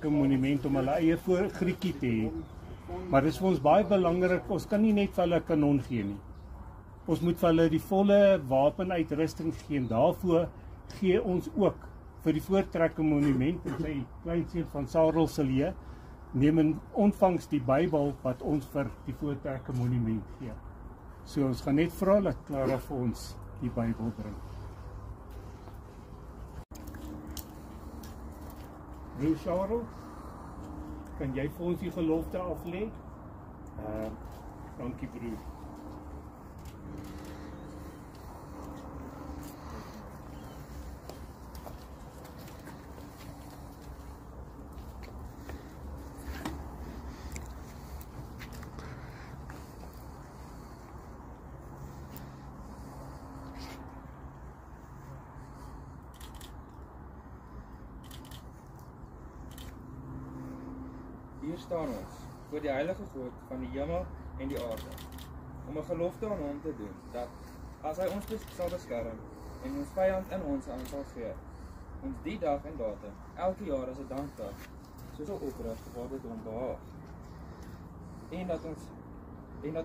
'n monument om hulle eie voor Griekie te hê. Maar dit is vir ons baie belangrik, ons kan nie net vir hulle 'n kanon gee nie. Ons moet vir hulle die volle wapenuitrusting gee en daarvoor gee ons ook vir die Voortrekker monument en sy kleinseun van Sarel Silje neem in ontvangs die Bybel wat ons vir die Voortrekker monument gee. So ons gaan net vra dat Clara vir ons die Bybel bring. Broer Charles, kan jy vir ons die gelofte aflê? Dankie broer. Hier staan ons, voor die heilige God van die hemel en die aarde, om 'n gelofte aan hom te doen, dat, as hy ons sal beskerm, en ons vyand in ons hand sal gee, ons die dag en datum, elke jaar as 'n dankdag, so sal oprig waar dit hom behaag. En dat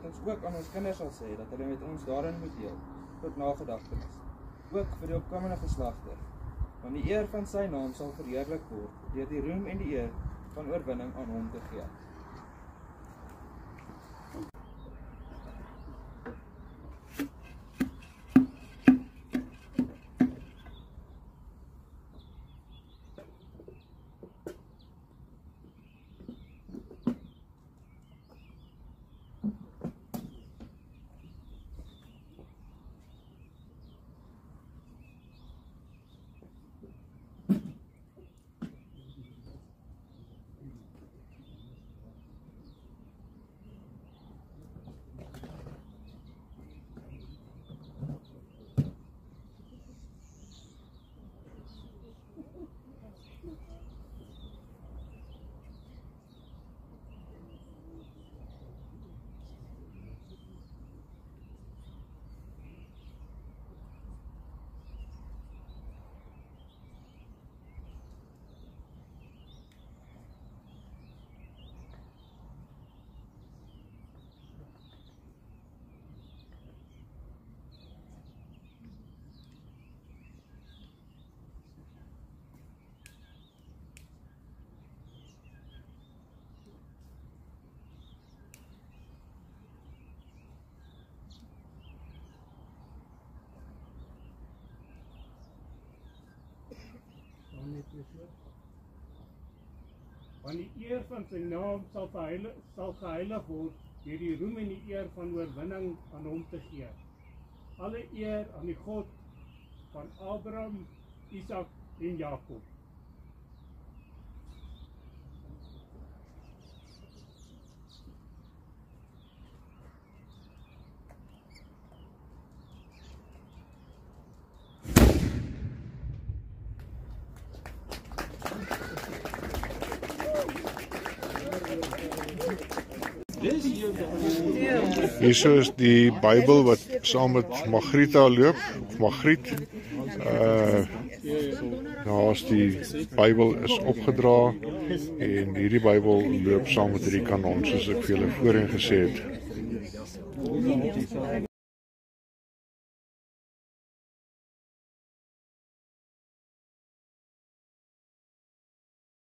ons ook aan ons kinders sal sê, dat hulle met ons daarin moet deel, tot nagedagtenis, ook vir die opkomende geslagte, want die eer van sy naam sal verheerlik word, deur die roem en die eer van oorwinning aan hom te gee. Want die eer van sy naam sal geheilig word deur die roem en die eer van oorwinning aan hom te gee. Alle eer aan die God van Abraham, Isak en Jakob. Hierso is die Bybel wat saam met Magrieta loop. Magriet, daar's die Bybel is opgedra en hierdie Bybel loop saam met hierdie kanon soos ek vir julle voorheen gesê het.